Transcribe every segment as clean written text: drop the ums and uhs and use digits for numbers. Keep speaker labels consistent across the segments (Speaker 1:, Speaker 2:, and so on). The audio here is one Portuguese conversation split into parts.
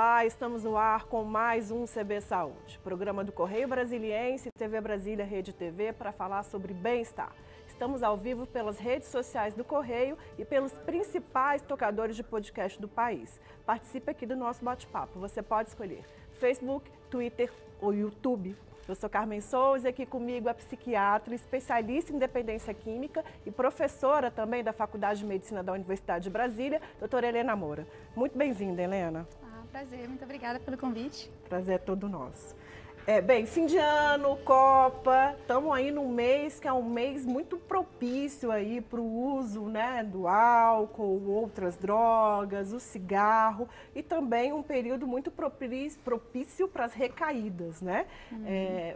Speaker 1: Olá, estamos no ar com mais um CB Saúde, programa do Correio Brasiliense e TV Brasília Rede TV para falar sobre bem-estar. Estamos ao vivo pelas redes sociais do Correio e pelos principais tocadores de podcast do país. Participe aqui do nosso bate-papo. Você pode escolher Facebook, Twitter ou YouTube. Eu sou Carmen Souza e aqui comigo a psiquiatra, especialista em dependência química e professora também da Faculdade de Medicina da Universidade de Brasília, doutora Helena Moura. Muito bem-vinda, Helena.
Speaker 2: Prazer, muito obrigada pelo convite.
Speaker 1: Prazer é todo nosso. Bem, fim de ano, Copa, estamos aí num mês que é um mês muito propício aí para o uso, né, do álcool, outras drogas, o cigarro e também um período muito propício para as recaídas, né?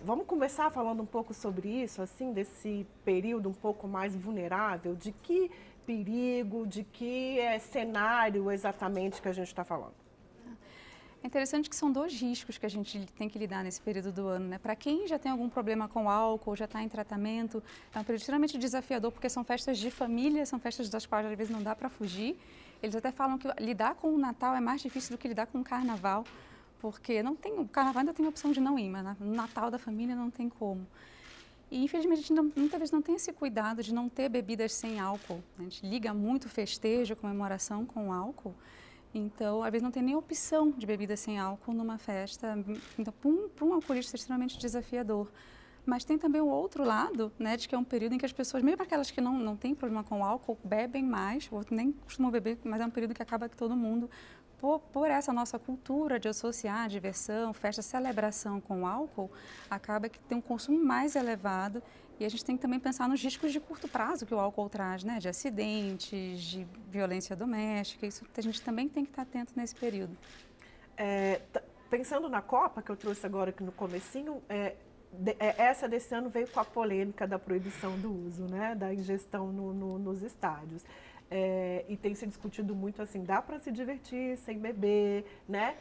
Speaker 1: Vamos começar falando um pouco sobre isso, assim, desse período um pouco mais vulnerável, de que perigo, de que cenário exatamente que a gente está falando?
Speaker 2: É interessante que são dois riscos que a gente tem que lidar nesse período do ano, né? Para quem já tem algum problema com álcool, já está em tratamento, é um período extremamente desafiador, porque são festas de família, são festas das quais às vezes não dá para fugir. Eles até falam que lidar com o Natal é mais difícil do que lidar com o Carnaval, porque o Carnaval ainda tem a opção de não ir, mas no Natal da família não tem como. E infelizmente a gente muitas vezes não tem esse cuidado de não ter bebidas sem álcool. A gente liga muito festejo, comemoração com álcool. Então, às vezes não tem nem opção de bebida sem álcool numa festa. Então, para um alcoolista é extremamente desafiador. Mas tem também o outro lado, né, de que é um período em que as pessoas, mesmo aquelas que não têm problema com álcool, bebem mais, ou nem costumam beber, mas é um período que acaba que todo mundo, por essa nossa cultura de associar diversão, festa, celebração com álcool, acaba que tem um consumo mais elevado. E a gente tem que também pensar nos riscos de curto prazo que o álcool traz, né? De acidentes, de violência doméstica, isso a gente também tem que estar atento nesse período.
Speaker 1: Pensando na Copa, que eu trouxe agora aqui no comecinho, essa desse ano veio com a polêmica da proibição do uso, né? Da ingestão nos estádios. E tem se discutido muito assim, dá para se divertir sem beber, né?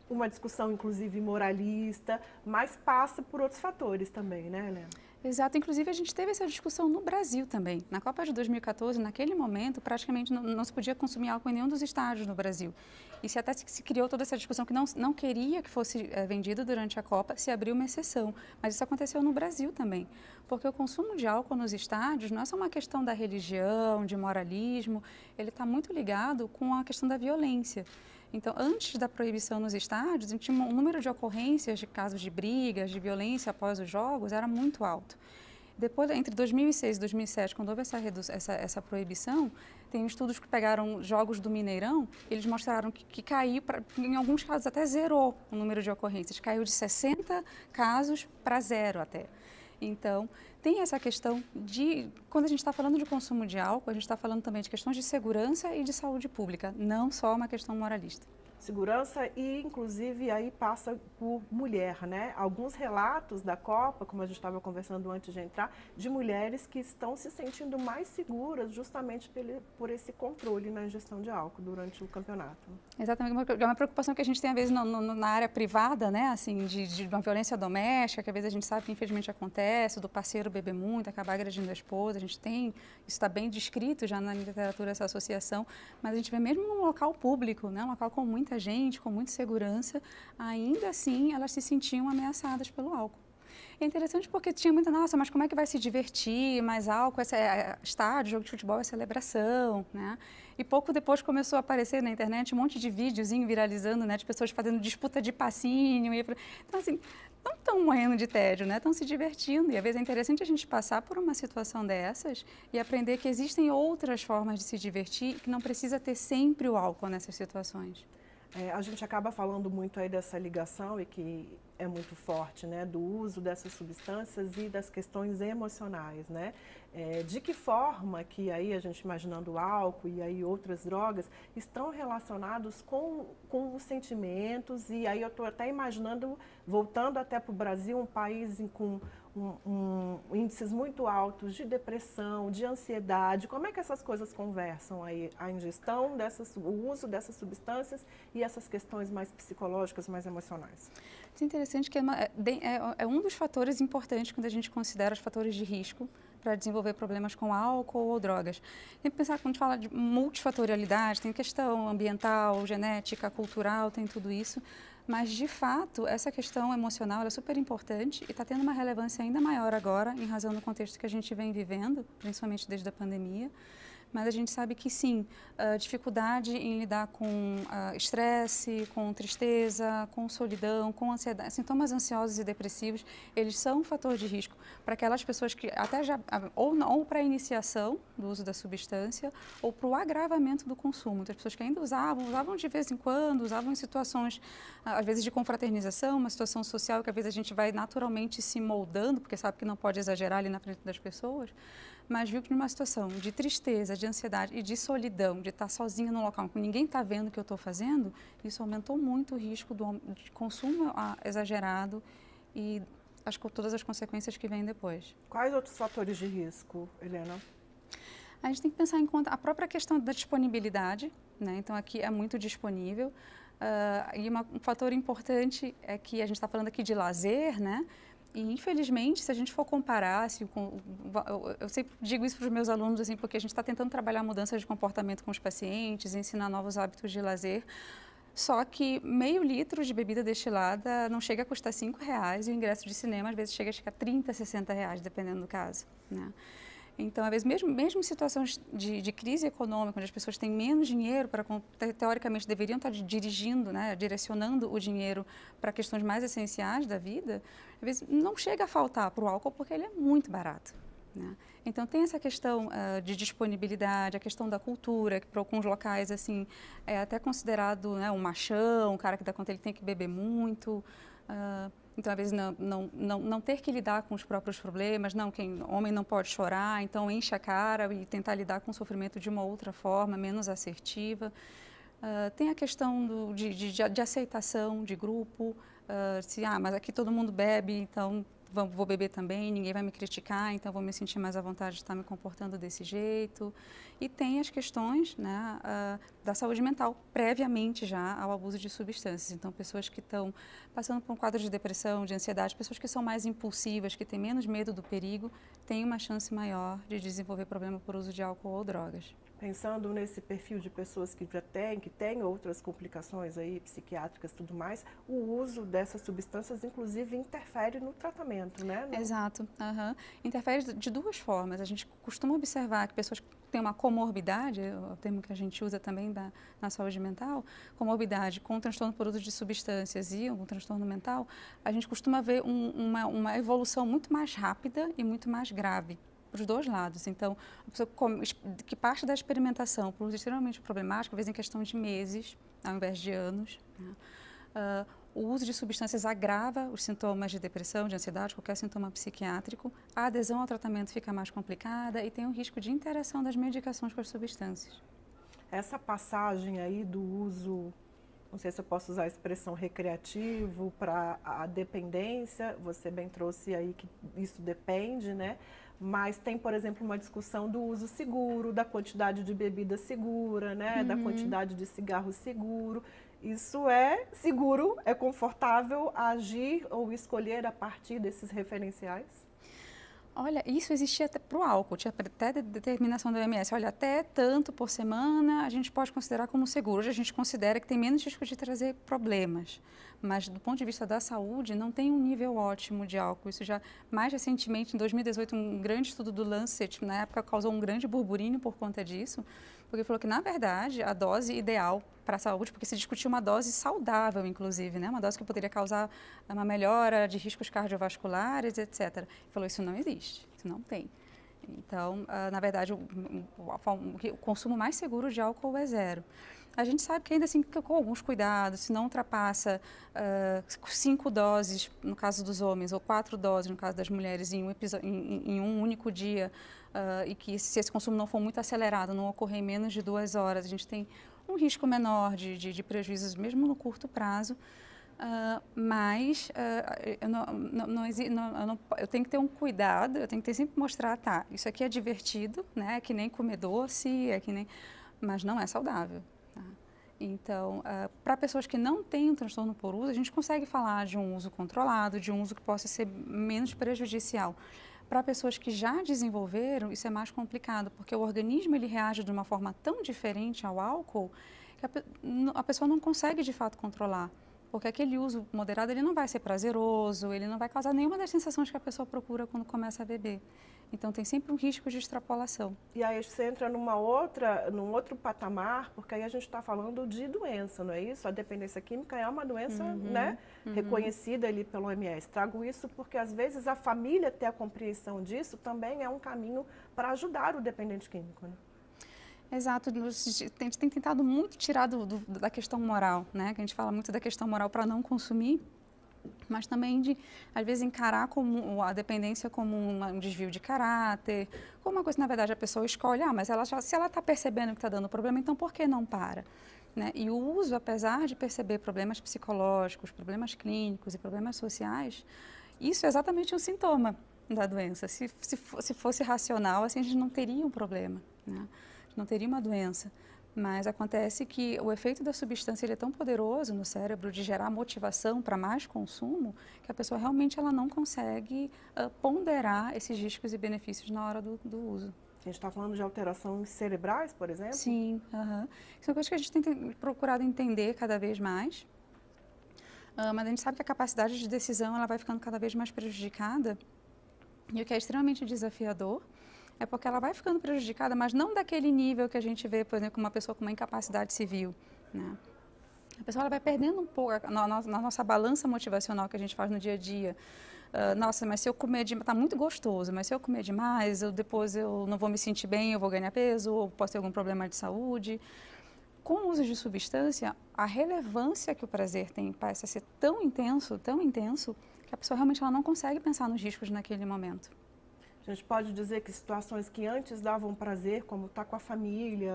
Speaker 1: Uma discussão, inclusive, moralista, mas passa por outros fatores também, né, Helena?
Speaker 2: Exato, inclusive a gente teve essa discussão no Brasil também. Na Copa de 2014, naquele momento, praticamente não se podia consumir álcool em nenhum dos estádios no Brasil. E até se criou toda essa discussão que não queria que fosse vendido durante a Copa, se abriu uma exceção. Mas isso aconteceu no Brasil também, porque o consumo de álcool nos estádios não é só uma questão da religião, de moralismo, ele está muito ligado com a questão da violência. Então, antes da proibição nos estádios, a gente tinha um número de ocorrências de casos de brigas, de violência após os jogos, era muito alto. Depois, entre 2006 e 2007, quando houve essa proibição, tem estudos que pegaram jogos do Mineirão, eles mostraram que caiu, em alguns casos até zerou o número de ocorrências, caiu de 60 casos para 0 até. Então, tem essa questão de, quando a gente está falando de consumo de álcool, a gente está falando também de questões de segurança e de saúde pública, não só uma questão moralista.
Speaker 1: Segurança e, inclusive, aí passa por mulher, né? Alguns relatos da Copa, como a gente estava conversando antes de entrar, de mulheres que estão se sentindo mais seguras justamente por esse controle na ingestão de álcool durante o campeonato.
Speaker 2: Exatamente, é uma preocupação que a gente tem, às vezes, na área privada, né? Assim, de uma violência doméstica, que às vezes a gente sabe que infelizmente acontece, do parceiro beber muito, acabar agredindo a esposa, a gente tem, isso está bem descrito já na literatura, essa associação, mas a gente vê mesmo num local público, né? Um local com muita gente, com muita segurança, ainda assim elas se sentiam ameaçadas pelo álcool. É interessante porque tinha muita, nossa, mas como é que vai se divertir, mais álcool, estádio, jogo de futebol é celebração, né? E pouco depois começou a aparecer na internet um monte de videozinho viralizando, né, de pessoas fazendo disputa de passinho. Então, assim, não estão morrendo de tédio, né? Estão se divertindo. E às vezes é interessante a gente passar por uma situação dessas e aprender que existem outras formas de se divertir e que não precisa ter sempre o álcool nessas situações.
Speaker 1: A gente acaba falando muito aí dessa ligação e que é muito forte, né, do uso dessas substâncias e das questões emocionais, né? De que forma que aí a gente imaginando o álcool e aí outras drogas estão relacionados com os sentimentos e aí eu estou até imaginando, voltando até para o Brasil, um país com índices muito altos de depressão, de ansiedade. Como é que essas coisas conversam aí? A ingestão, o uso dessas substâncias e essas questões mais psicológicas, mais emocionais?
Speaker 2: É interessante interessante que é um dos fatores importantes quando a gente considera os fatores de risco para desenvolver problemas com álcool ou drogas. Tem que pensar, quando a gente fala de multifatorialidade, tem questão ambiental, genética, cultural, tem tudo isso, mas de fato essa questão emocional é super importante e está tendo uma relevância ainda maior agora, em razão do contexto que a gente vem vivendo, principalmente desde a pandemia. Mas a gente sabe que sim, a dificuldade em lidar com estresse, com tristeza, com solidão, com ansiedade, sintomas ansiosos e depressivos, eles são um fator de risco para aquelas pessoas que até já, ou para a iniciação do uso da substância, ou para o agravamento do consumo. Muitas pessoas que ainda usavam de vez em quando, usavam em situações, às vezes de confraternização, uma situação social que às vezes a gente vai naturalmente se moldando, porque sabe que não pode exagerar ali na frente das pessoas, mas viu que numa situação de tristeza, de ansiedade e de solidão, de estar sozinha num local que ninguém está vendo o que eu estou fazendo, isso aumentou muito o risco de consumo exagerado e todas as consequências que vêm depois.
Speaker 1: Quais outros fatores de risco, Helena?
Speaker 2: A gente tem que pensar em conta a própria questão da disponibilidade, né? Então aqui é muito disponível. E um fator importante é que a gente está falando aqui de lazer, né? E, infelizmente, se a gente for comparar, eu sempre digo isso para os meus alunos, assim, porque a gente está tentando trabalhar mudanças de comportamento com os pacientes, ensinar novos hábitos de lazer, só que meio litro de bebida destilada não chega a custar R$5 e o ingresso de cinema, às vezes, chega a ficar R$30, R$60, dependendo do caso, né? Então, às vezes, mesmo em situações de crise econômica, onde as pessoas têm menos dinheiro, teoricamente deveriam estar dirigindo, né, direcionando o dinheiro para questões mais essenciais da vida, às vezes não chega a faltar para o álcool porque ele é muito barato, né? Então, tem essa questão de disponibilidade, a questão da cultura, que para alguns locais assim, é até considerado, né, um machão, um cara que dá conta, ele tem que beber muito. Então, às vezes, não ter que lidar com os próprios problemas, homem não pode chorar, então enche a cara e tentar lidar com o sofrimento de uma outra forma, menos assertiva. Tem a questão de aceitação de grupo, mas aqui todo mundo bebe, então vou beber também, ninguém vai me criticar, então vou me sentir mais à vontade de estar me comportando desse jeito. E tem as questões, né, da saúde mental, previamente já ao abuso de substâncias. Então, pessoas que estão passando por um quadro de depressão, de ansiedade, pessoas que são mais impulsivas, que têm menos medo do perigo, têm uma chance maior de desenvolver problema por uso de álcool ou drogas.
Speaker 1: Pensando nesse perfil de pessoas que já têm outras complicações aí, psiquiátricas e tudo mais, o uso dessas substâncias, inclusive, interfere no tratamento, né?
Speaker 2: Exato. Interfere de duas formas. A gente costuma observar que pessoas que têm uma comorbidade, o termo que a gente usa também na saúde mental, comorbidade com transtorno por uso de substâncias e um transtorno mental, a gente costuma ver uma evolução muito mais rápida e muito mais grave para os dois lados. Então, a pessoa que parte da experimentação por uso extremamente problemático, às vezes em questão de meses, ao invés de anos, né? O uso de substâncias agrava os sintomas de depressão, de ansiedade, qualquer sintoma psiquiátrico, a adesão ao tratamento fica mais complicada e tem o risco de interação das medicações com as substâncias.
Speaker 1: Essa passagem aí do uso, não sei se eu posso usar a expressão recreativo, para a dependência, você bem trouxe aí que isso depende, né? Mas tem, por exemplo, uma discussão do uso seguro, da quantidade de bebida segura, né? Da quantidade de cigarro seguro. Isso é seguro, é confortável agir ou escolher a partir desses referenciais?
Speaker 2: Olha, isso existia até para o álcool, tinha até determinação da OMS. Olha, até tanto por semana a gente pode considerar como seguro. Hoje a gente considera que tem menos risco de trazer problemas. Mas do ponto de vista da saúde, não tem um nível ótimo de álcool. Isso já, mais recentemente, em 2018, um grande estudo do Lancet, na época, causou um grande burburinho por conta disso, porque falou que, na verdade, a dose ideal para a saúde, porque se discutiu uma dose saudável, inclusive, né? Uma dose que poderia causar uma melhora de riscos cardiovasculares, etc. Ele falou, isso não existe, isso não tem. Então, na verdade, o consumo mais seguro de álcool é zero. A gente sabe que ainda assim, com alguns cuidados, se não ultrapassa 5 doses no caso dos homens ou 4 doses no caso das mulheres em um único dia, e que se esse consumo não for muito acelerado, não ocorrer em menos de 2 horas, a gente tem um risco menor de prejuízos mesmo no curto prazo. Mas eu tenho que ter um cuidado, eu tenho que sempre mostrar, tá, isso aqui é divertido, né, é que nem comer doce, mas não é saudável. Tá? Então, para pessoas que não têm um transtorno por uso, a gente consegue falar de um uso controlado, de um uso que possa ser menos prejudicial. Para pessoas que já desenvolveram, isso é mais complicado, porque o organismo ele reage de uma forma tão diferente ao álcool que a pessoa não consegue de fato controlar. Porque aquele uso moderado ele não vai ser prazeroso, ele não vai causar nenhuma das sensações que a pessoa procura quando começa a beber. Então tem sempre um risco de extrapolação.
Speaker 1: E aí você entra num outro patamar, porque aí a gente está falando de doença, não é isso? A dependência química é uma doença, né, reconhecida ali pelo OMS. Trago isso porque às vezes a família ter a compreensão disso também é um caminho para ajudar o dependente químico, né?
Speaker 2: Exato, a gente tem tentado muito tirar da questão moral, né? Que a gente fala muito da questão moral para não consumir, mas também de, às vezes, encarar como a dependência como um desvio de caráter, como uma coisa que, na verdade, a pessoa escolhe, mas se ela está percebendo que está dando problema, então por que não para? Né? E o uso, apesar de perceber problemas psicológicos, problemas clínicos e problemas sociais, isso é exatamente um sintoma da doença. Se fosse racional, assim, a gente não teria um problema, né? Não teria uma doença, mas acontece que o efeito da substância ele é tão poderoso no cérebro de gerar motivação para mais consumo que a pessoa realmente ela não consegue ponderar esses riscos e benefícios na hora do uso.
Speaker 1: A gente está falando de alterações cerebrais, por exemplo?
Speaker 2: Sim, são coisas que a gente tem procurado entender cada vez mais, mas a gente sabe que a capacidade de decisão ela vai ficando cada vez mais prejudicada e o que é extremamente desafiador é porque ela vai ficando prejudicada, mas não daquele nível que a gente vê, por exemplo, uma pessoa com uma incapacidade civil, né? A pessoa ela vai perdendo um pouco na nossa balança motivacional que a gente faz no dia a dia. Nossa, mas se eu comer demais, está muito gostoso, mas se eu comer demais, depois eu não vou me sentir bem, eu vou ganhar peso, ou posso ter algum problema de saúde. Com o uso de substância, a relevância que o prazer tem parece ser tão intenso, que a pessoa realmente ela não consegue pensar nos riscos naquele momento.
Speaker 1: A gente pode dizer que situações que antes davam prazer, como estar com a família,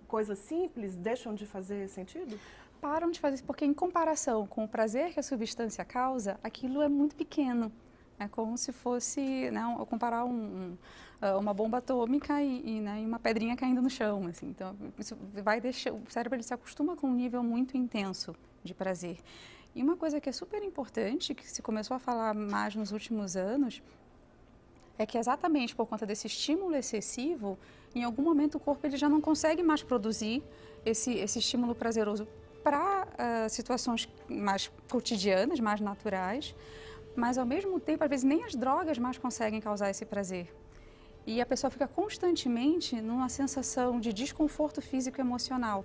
Speaker 1: coisas simples, deixam de fazer sentido?
Speaker 2: Param de fazer isso porque, em comparação com o prazer que a substância causa, aquilo é muito pequeno. É como se fosse, né, comparar uma bomba atômica né, e uma pedrinha caindo no chão. Assim. Então, isso vai deixar, o cérebro ele se acostuma com um nível muito intenso de prazer. E uma coisa que é super importante, que se começou a falar mais nos últimos anos, é que exatamente por conta desse estímulo excessivo, em algum momento o corpo ele já não consegue mais produzir esse estímulo prazeroso para situações mais cotidianas, mais naturais, mas ao mesmo tempo, às vezes, nem as drogas mais conseguem causar esse prazer. E a pessoa fica constantemente numa sensação de desconforto físico e emocional.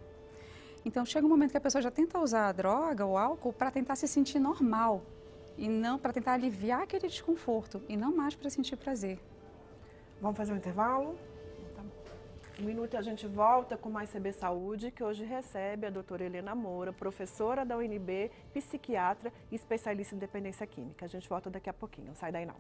Speaker 2: Então, chega um momento que a pessoa já tenta usar a droga ou álcool para tentar se sentir normal, e não para tentar aliviar aquele desconforto, e não mais para sentir prazer.
Speaker 1: Vamos fazer um intervalo? Tá bom. Um minuto e a gente volta com mais CB Saúde, que hoje recebe a doutora Helena Moura, professora da UNB, psiquiatra e especialista em dependência química. A gente volta daqui a pouquinho, não sai daí não.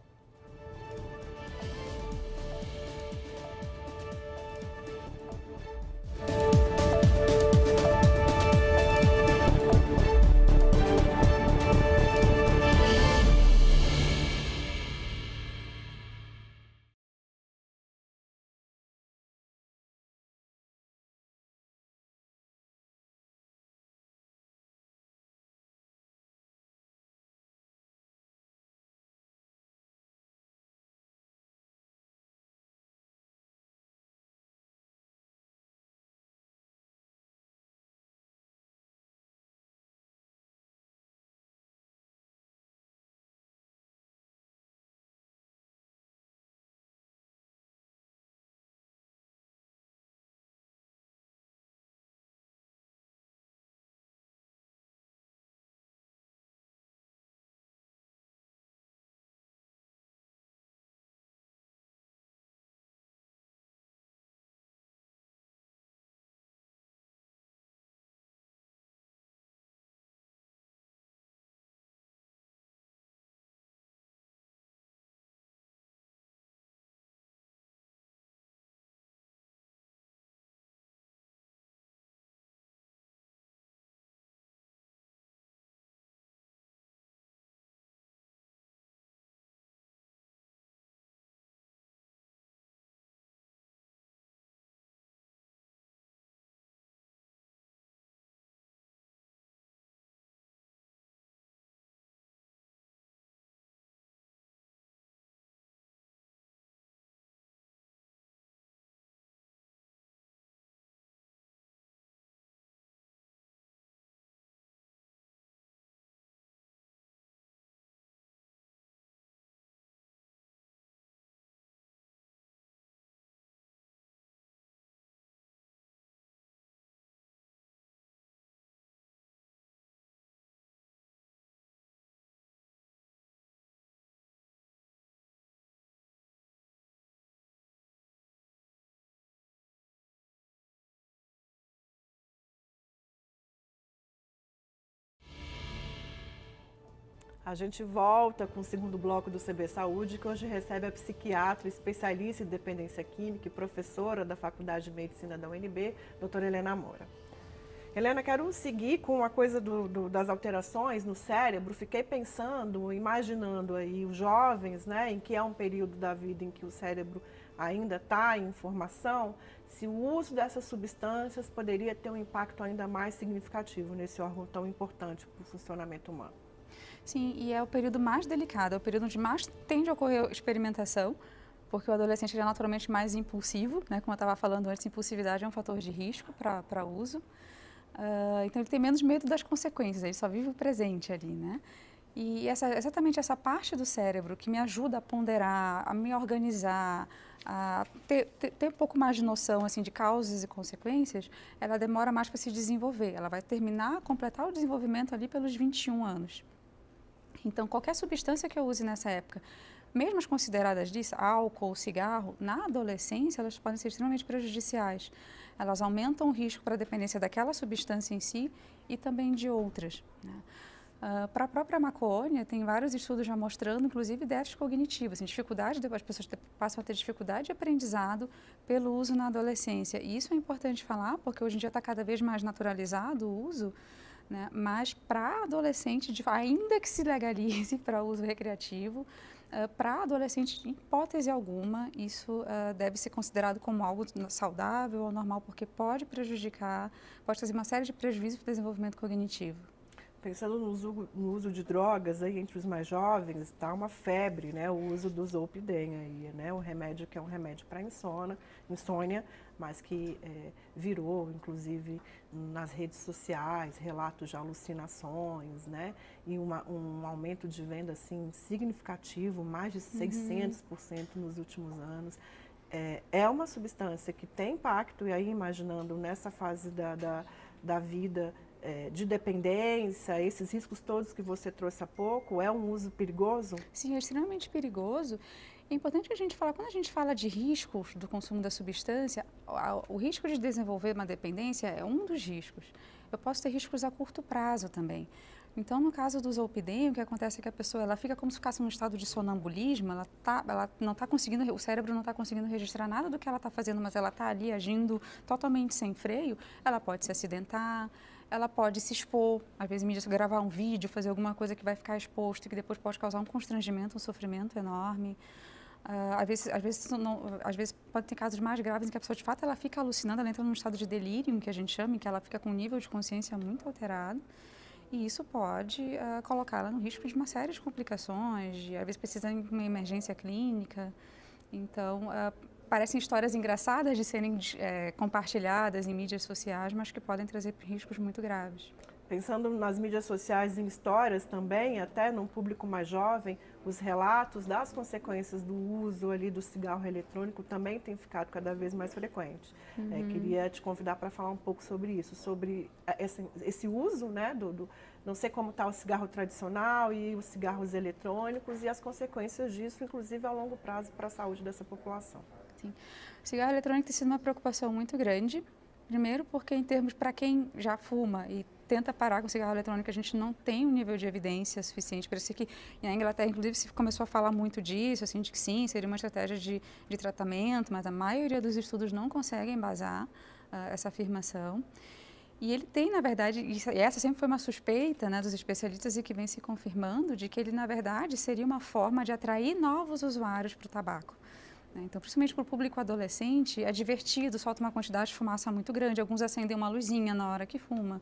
Speaker 1: A gente volta com o segundo bloco do CB Saúde, que hoje recebe a psiquiatra, especialista em dependência química e professora da Faculdade de Medicina da UNB, doutora Helena Moura. Helena, quero seguir com a coisa das alterações no cérebro. Fiquei pensando, imaginando aí os jovens, né, em que é um período da vida em que o cérebro ainda está em formação, se o uso dessas substâncias poderia ter um impacto ainda mais significativo nesse órgão tão importante para o funcionamento humano.
Speaker 2: Sim, e é o período mais delicado, é o período onde mais tende a ocorrer experimentação, porque o adolescente ele é naturalmente mais impulsivo, né? Como eu estava falando antes, impulsividade é um fator de risco para uso. Então ele tem menos medo das consequências, ele só vive o presente ali, né? E exatamente essa parte do cérebro que me ajuda a ponderar, a me organizar, a ter um pouco mais de noção assim, de causas e consequências, ela demora mais para se desenvolver. Ela vai completar o desenvolvimento ali pelos 21 anos. Então, qualquer substância que eu use nessa época, mesmo as consideradas disso, álcool, cigarro, na adolescência elas podem ser extremamente prejudiciais. Elas aumentam o risco para a dependência daquela substância em si e também de outras, né? Para a própria maconha, tem vários estudos já mostrando, inclusive, déficit cognitivo, assim, dificuldade, as pessoas passam a ter dificuldade de aprendizado pelo uso na adolescência. E isso é importante falar, porque hoje em dia está cada vez mais naturalizado o uso, né? Mas para adolescente, ainda que se legalize para uso recreativo, para adolescente, em hipótese alguma, isso deve ser considerado como algo saudável ou normal, porque pode prejudicar, pode trazer uma série de prejuízos para o desenvolvimento cognitivo.
Speaker 1: Pensando no uso de drogas aí entre os mais jovens, está uma febre, né? O uso do Zolpidem aí, né? O remédio que é um remédio para insônia, mas que virou, inclusive, nas redes sociais, relatos de alucinações, né? E um aumento de venda, assim, significativo, mais de 600% nos últimos anos. É uma substância que tem impacto, e aí imaginando nessa fase da vida, de dependência, esses riscos todos que você trouxe há pouco, é um uso perigoso?
Speaker 2: Sim, é extremamente perigoso. É importante que a gente fale, quando a gente fala de riscos do consumo da substância, o risco de desenvolver uma dependência é um dos riscos. Eu posso ter riscos a curto prazo também. Então, no caso do Zolpidem, o que acontece é que a pessoa ela fica como se ficasse num estado de sonambulismo, ela não está conseguindo, o cérebro não está conseguindo registrar nada do que ela está fazendo, mas ela está ali agindo totalmente sem freio. Ela pode se acidentar, ela pode se expor, às vezes gravar um vídeo, fazer alguma coisa que vai ficar exposto e que depois pode causar um constrangimento, um sofrimento enorme. Às vezes pode ter casos mais graves em que a pessoa de fato ela fica alucinando, ela entra num estado de delírio, que a gente chama, em que ela fica com um nível de consciência muito alterado. E isso pode colocá-la no risco de uma série de complicações, às vezes precisa de uma emergência clínica. Então, parecem histórias engraçadas de serem compartilhadas em mídias sociais, mas que podem trazer riscos muito graves.
Speaker 1: Pensando nas mídias sociais, em histórias também, até num público mais jovem, os relatos das consequências do uso ali do cigarro eletrônico também têm ficado cada vez mais frequentes. Queria te convidar para falar um pouco sobre isso, sobre esse uso, né, não sei como está o cigarro tradicional e os cigarros eletrônicos e as consequências disso, inclusive a longo prazo, para a saúde dessa população.
Speaker 2: Sim. O cigarro eletrônico tem sido uma preocupação muito grande. Primeiro porque em termos para quem já fuma e tenta parar com o cigarro eletrônico, a gente não tem um nível de evidência suficiente. Por isso que na Inglaterra, inclusive, se começou a falar muito disso, assim, de que sim, seria uma estratégia de tratamento, mas a maioria dos estudos não conseguem embasar essa afirmação. E ele tem, na verdade, e essa sempre foi uma suspeita, né, dos especialistas e que vem se confirmando, de que ele, na verdade, seria uma forma de atrair novos usuários para o tabaco. Então, principalmente para o público adolescente, é divertido, solta uma quantidade de fumaça muito grande, alguns acendem uma luzinha na hora que fuma.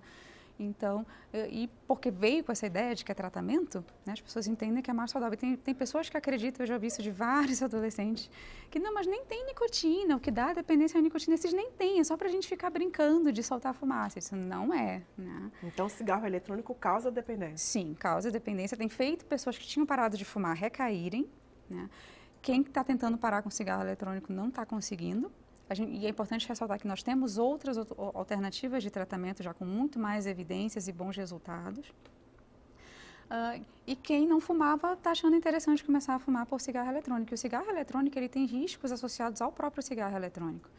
Speaker 2: Então, e porque veio com essa ideia de que é tratamento, né, as pessoas entendem que é mais saudável. Tem pessoas que acreditam, eu já vi isso de vários adolescentes, que não, mas nem tem nicotina, o que dá dependência à nicotina, esses nem tem, é só para a gente ficar brincando de soltar fumaça. Isso não é, né?
Speaker 1: Então, o cigarro eletrônico causa dependência?
Speaker 2: Sim, causa dependência. Tem feito pessoas que tinham parado de fumar recaírem, né? Quem está tentando parar com cigarro eletrônico não está conseguindo. E é importante ressaltar que nós temos outras alternativas de tratamento já com muito mais evidências e bons resultados. E quem não fumava está achando interessante começar a fumar por cigarro eletrônico. E o cigarro eletrônico ele tem riscos associados ao próprio cigarro eletrônico.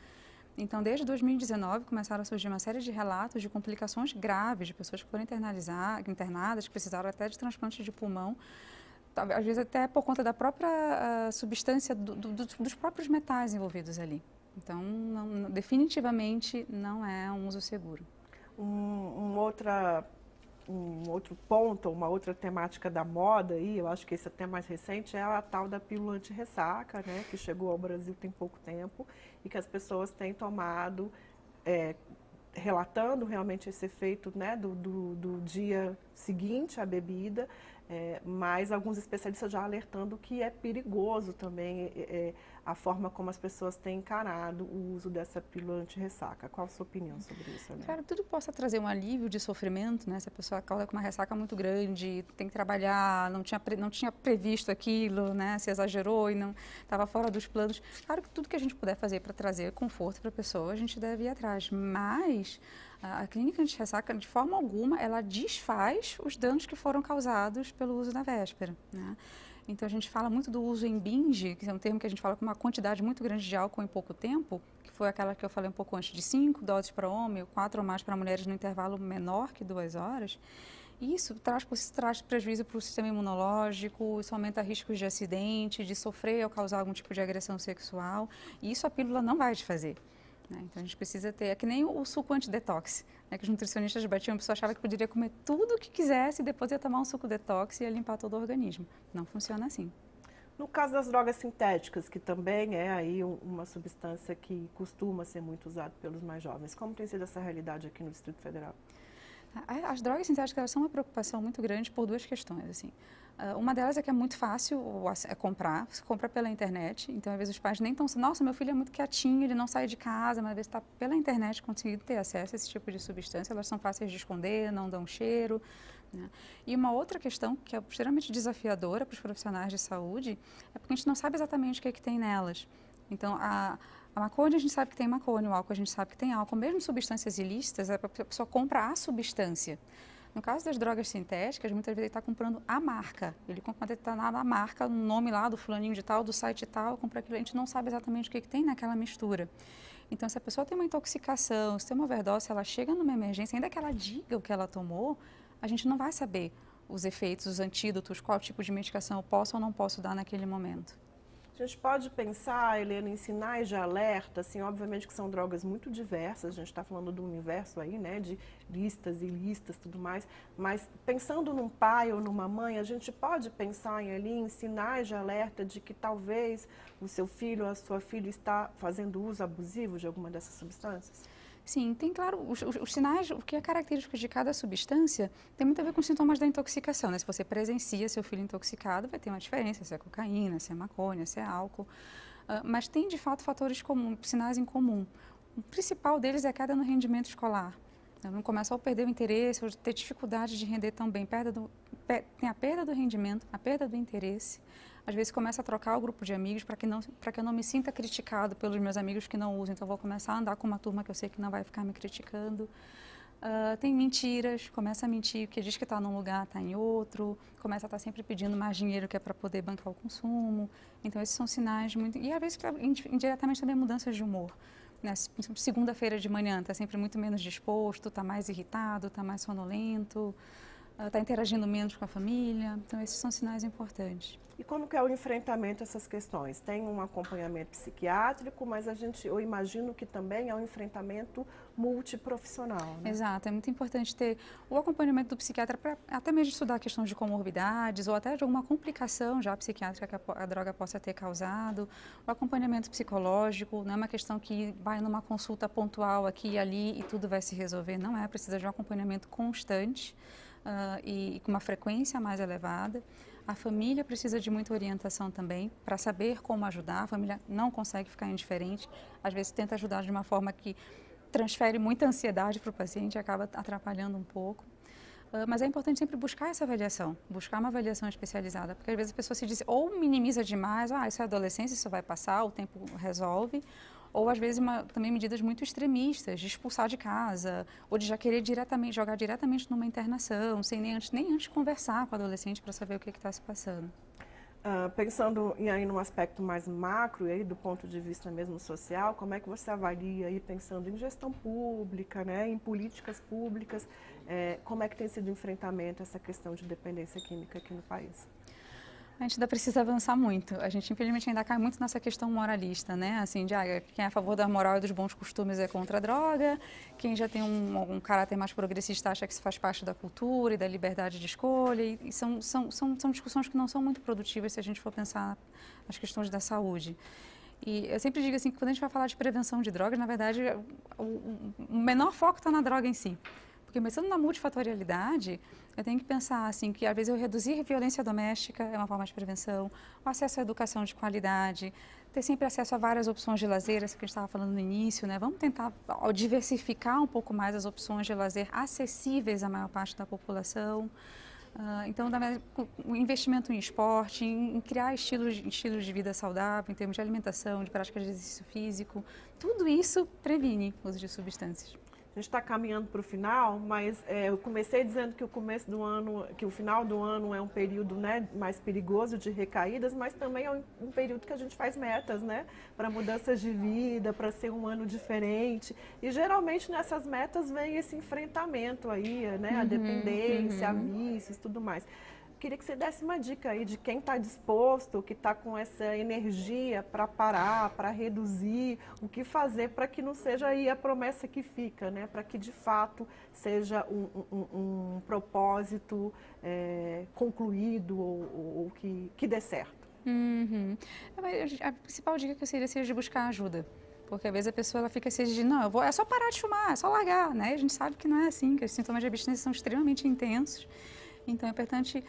Speaker 2: Então, desde 2019, começaram a surgir uma série de relatos de complicações graves, de pessoas que foram internadas, que precisaram até de transplante de pulmão, às vezes até por conta da própria substância, dos próprios metais envolvidos ali. Então, definitivamente não é um uso seguro.
Speaker 1: Um outro ponto, uma outra temática da moda, aí, eu acho que esse até mais recente, é a tal da pílula anti-ressaca, né, que chegou ao Brasil tem pouco tempo e que as pessoas têm tomado, relatando realmente esse efeito, né, do dia seguinte à bebida, mas alguns especialistas já alertando que é perigoso também a forma como as pessoas têm encarado o uso dessa pílula anti-ressaca. Qual a sua opinião sobre isso, né?
Speaker 2: Claro, tudo que possa trazer um alívio de sofrimento, né? Se a pessoa acorda com uma ressaca muito grande, tem que trabalhar, não tinha previsto aquilo, né? Se exagerou e não estava fora dos planos. Claro que tudo que a gente puder fazer para trazer conforto para a pessoa, a gente deve ir atrás. Mas a clínica anti-ressaca, de forma alguma, ela desfaz os danos que foram causados pelo uso da véspera, né? Então, a gente fala muito do uso em binge, que é um termo que a gente fala com uma quantidade muito grande de álcool em pouco tempo, que foi aquela que eu falei um pouco antes, de 5 doses para homem, 4 ou mais para mulheres no intervalo menor que 2 horas. Isso traz prejuízo para o sistema imunológico, isso aumenta riscos de acidente, de sofrer ou causar algum tipo de agressão sexual, e isso a pílula não vai te fazer. Então, a gente precisa ter, é que nem o suco antidetox, né, que os nutricionistas batiam, a pessoa achava que poderia comer tudo o que quisesse e depois ia tomar um suco detox e ia limpar todo o organismo. Não funciona assim.
Speaker 1: No caso das drogas sintéticas, que também é aí uma substância que costuma ser muito usada pelos mais jovens, como tem sido essa realidade aqui no Distrito Federal?
Speaker 2: As drogas sintéticas, elas são uma preocupação muito grande por duas questões, assim. Uma delas é que é muito fácil comprar, se compra pela internet, então às vezes os pais nem estão, nossa, meu filho é muito quietinho, ele não sai de casa, mas às vezes está pela internet conseguindo ter acesso a esse tipo de substância, elas são fáceis de esconder, não dão cheiro, né? E uma outra questão que é extremamente desafiadora para os profissionais de saúde é porque a gente não sabe exatamente o que é que tem nelas. Então, a maconha a gente sabe que tem maconha, o álcool a gente sabe que tem álcool, mesmo substâncias ilícitas, a pessoa compra a substância. No caso das drogas sintéticas, muitas vezes ele está comprando a marca. Ele compra uma determinada marca, o nome lá do fulaninho de tal, do site tal, compra aquilo. A gente não sabe exatamente o que tem naquela mistura. Então, se a pessoa tem uma intoxicação, se tem uma overdose, ela chega numa emergência, ainda que ela diga o que ela tomou, a gente não vai saber os efeitos, os antídotos, qual tipo de medicação eu posso ou não posso dar naquele momento.
Speaker 1: A gente pode pensar, Helena, em sinais de alerta, assim, obviamente que são drogas muito diversas, a gente está falando do universo aí, né, de listas e listas, tudo mais, mas pensando num pai ou numa mãe, a gente pode pensar ali em sinais de alerta de que talvez o seu filho ou a sua filha está fazendo uso abusivo de alguma dessas substâncias?
Speaker 2: Sim, tem, claro, os sinais, o que é característico de cada substância tem muito a ver com os sintomas da intoxicação, né? Se você presencia seu filho intoxicado, vai ter uma diferença se é cocaína, se é maconha, se é álcool. Mas tem, de fato, fatores comuns, sinais em comum. O principal deles é a queda no rendimento escolar. Não começa a perder o interesse, ou ter dificuldade de render tão bem. Tem a perda do rendimento, a perda do interesse. Às vezes começa a trocar o grupo de amigos para que eu não me sinta criticado pelos meus amigos que não usam. Então, vou começar a andar com uma turma que eu sei que não vai ficar me criticando. Tem mentiras, começa a mentir, que diz que está num lugar, está em outro. Começa a estar sempre pedindo mais dinheiro que é para poder bancar o consumo. Então, esses são sinais muito... E, às vezes, indiretamente também mudanças de humor. Segunda-feira de manhã está sempre muito menos disposto, está mais irritado, está mais sonolento, está interagindo menos com a família. Então, esses são sinais importantes.
Speaker 1: E como que é o enfrentamento a essas questões? Tem um acompanhamento psiquiátrico, mas eu imagino que também é um enfrentamento multiprofissional, né?
Speaker 2: Exato, é muito importante ter o acompanhamento do psiquiatra para até mesmo estudar questões de comorbidades ou até de alguma complicação já psiquiátrica que a droga possa ter causado. O acompanhamento psicológico não é uma questão que vai numa consulta pontual aqui e ali e tudo vai se resolver, não é, precisa de um acompanhamento constante e com uma frequência mais elevada. A família precisa de muita orientação também para saber como ajudar. A família não consegue ficar indiferente, às vezes tenta ajudar de uma forma que transfere muita ansiedade para o paciente e acaba atrapalhando um pouco. Mas é importante sempre buscar essa avaliação, buscar uma avaliação especializada, porque às vezes a pessoa se diz, ou minimiza demais, isso é adolescência, isso vai passar, o tempo resolve, ou às vezes também medidas muito extremistas, de expulsar de casa, ou de já querer jogar diretamente numa internação, sem nem antes conversar com o adolescente para saber o que está se passando.
Speaker 1: Pensando aí num aspecto mais macro, e aí do ponto de vista mesmo social, como é que você avalia, aí, pensando em gestão pública, né, em políticas públicas, como é que tem sido o enfrentamento a essa questão de dependência química aqui no país?
Speaker 2: A gente ainda precisa avançar muito. A gente, infelizmente, ainda cai muito nessa questão moralista, né? Assim, de quem é a favor da moral e dos bons costumes é contra a droga, quem já tem um caráter mais progressista acha que isso faz parte da cultura e da liberdade de escolha. E são discussões que não são muito produtivas se a gente for pensar nas questões da saúde. E eu sempre digo assim, que quando a gente vai falar de prevenção de drogas, na verdade, o menor foco está na droga em si. Porque pensando na multifatorialidade, eu tenho que pensar assim que às vezes eu reduzir violência doméstica é uma forma de prevenção, o acesso à educação de qualidade, ter sempre acesso a várias opções de lazer, essa que a gente estava falando no início, né? Vamos tentar diversificar um pouco mais as opções de lazer acessíveis à maior parte da população. Então, o investimento em esporte, em criar estilos de vida saudável, em termos de alimentação, de prática de exercício físico, tudo isso previne o uso de substâncias.
Speaker 1: A gente está caminhando para o final, mas eu comecei dizendo que o começo do ano, que o final do ano é um período, né, mais perigoso de recaídas, mas também é um período que a gente faz metas, né, para mudanças de vida, para ser um ano diferente. E geralmente nessas metas vem esse enfrentamento aí, né, a dependência, a vícios, tudo mais. Queria que você desse uma dica aí de quem está disposto, que está com essa energia para parar, para reduzir, o que fazer para que não seja aí a promessa que fica, né? Para que de fato seja um propósito concluído ou que dê certo.
Speaker 2: A principal dica que eu seria de buscar ajuda. Porque às vezes a pessoa ela fica assim, não, é só parar de fumar, é só largar, né? A gente sabe que não é assim, que os sintomas de abstinência são extremamente intensos. Então é importante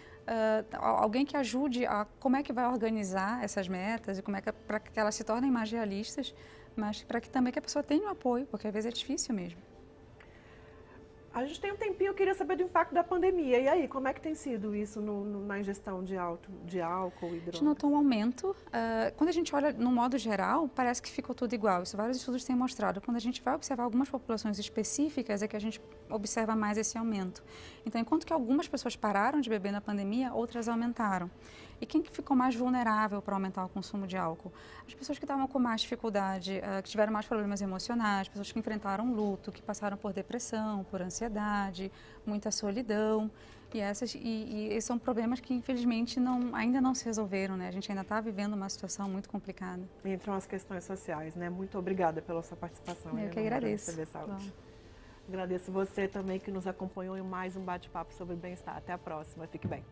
Speaker 2: alguém que ajude a como é que vai organizar essas metas e como é que para que elas se tornem mais realistas, mas para que também que a pessoa tenha um apoio, porque às vezes é difícil mesmo.
Speaker 1: A gente tem um tempinho, eu queria saber do impacto da pandemia. E aí, como é que tem sido isso na ingestão de álcool e drogas?
Speaker 2: A gente notou um aumento. Quando a gente olha no modo geral, parece que ficou tudo igual. Isso vários estudos têm mostrado. Quando a gente vai observar algumas populações específicas, é que a gente observa mais esse aumento. Então, enquanto que algumas pessoas pararam de beber na pandemia, outras aumentaram. E quem que ficou mais vulnerável para aumentar o consumo de álcool? As pessoas que estavam com mais dificuldade, que tiveram mais problemas emocionais, pessoas que enfrentaram luto, que passaram por depressão, por ansiedade, muita solidão. E são problemas que, infelizmente, ainda não se resolveram, né? A gente ainda está vivendo uma situação muito complicada.
Speaker 1: Entram as questões sociais, né? Muito obrigada pela sua participação.
Speaker 2: Eu que agradeço.
Speaker 1: Agradeço você também que nos acompanhou em mais um bate-papo sobre bem-estar. Até a próxima. Fique bem.